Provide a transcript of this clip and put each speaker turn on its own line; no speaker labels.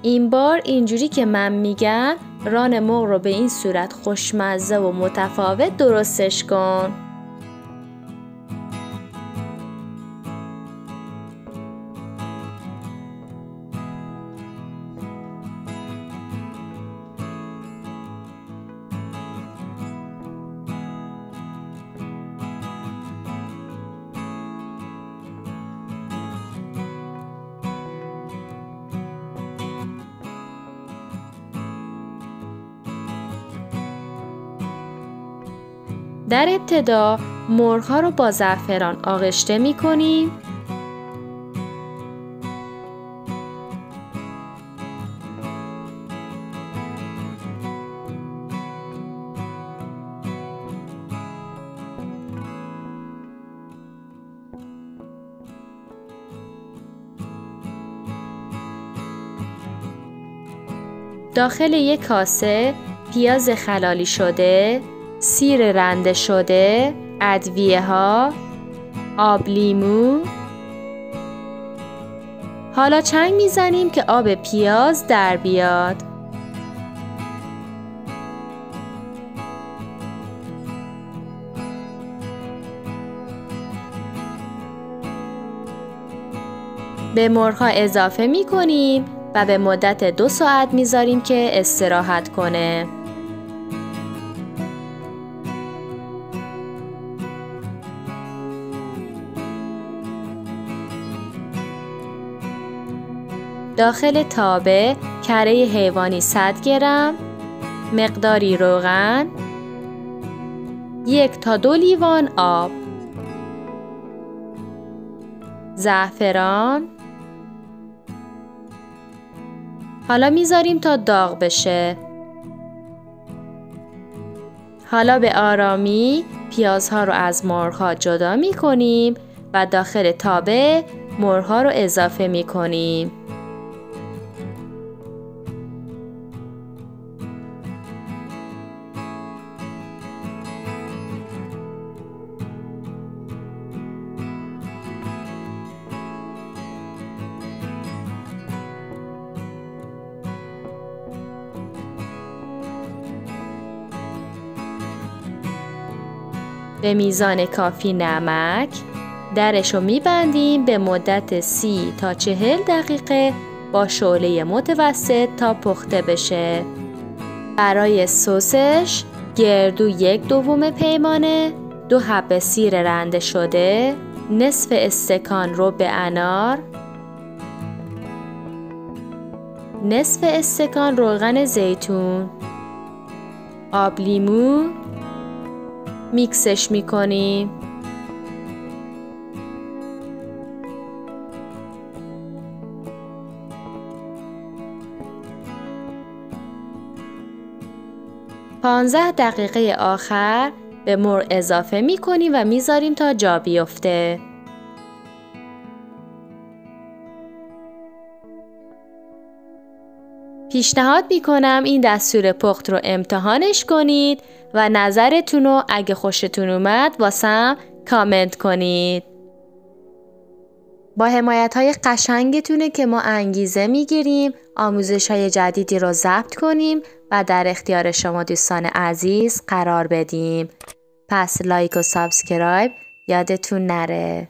این بار اینجوری که من میگم ران مرغ رو به این صورت خوشمزه و متفاوت درستش کن. در ابتدا مرغ‌ها رو با زعفران آغشته می‌کنیم. داخل یک کاسه پیاز خلالی شده، سیر رنده شده، ادویه ها، آب لیمو. حالا چنگ میزنیم که آب پیاز در بیاد. به مرغ‌ها اضافه می‌کنیم و به مدت 2 ساعت می‌ذاریم که استراحت کنه. داخل تابه کره حیوانی 100 گرم، مقداری روغن، 1 تا 2 لیوان آب، زعفران. حالا میذاریم تا داغ بشه. حالا به آرامی پیازها رو از مرغ‌ها جدا میکنیم و داخل تابه مرغ‌ها رو اضافه میکنیم. به میزان کافی نمک، درشو میبندیم به مدت 30 تا 40 دقیقه با شعله متوسط تا پخته بشه. برای سسش گردو 1/2 پیمانه، 2 حبه سیر رنده شده، نصف استکان رب انار، نصف استکان روغن زیتون، آب لیمو. میکسش میکنیم. پانزده دقیقه آخر به مرغ اضافه میکنیم و میذاریم تا جا بیفته. پیشنهاد میکنم این دستور پخت رو امتحانش کنید و نظرتون رو اگه خوشتون اومد واسم کامنت کنید. با حمایت‌های قشنگتونه که ما انگیزه میگیریم آموزش‌های جدیدی رو ضبط کنیم و در اختیار شما دوستان عزیز قرار بدیم. پس لایک و سابسکرایب یادتون نره.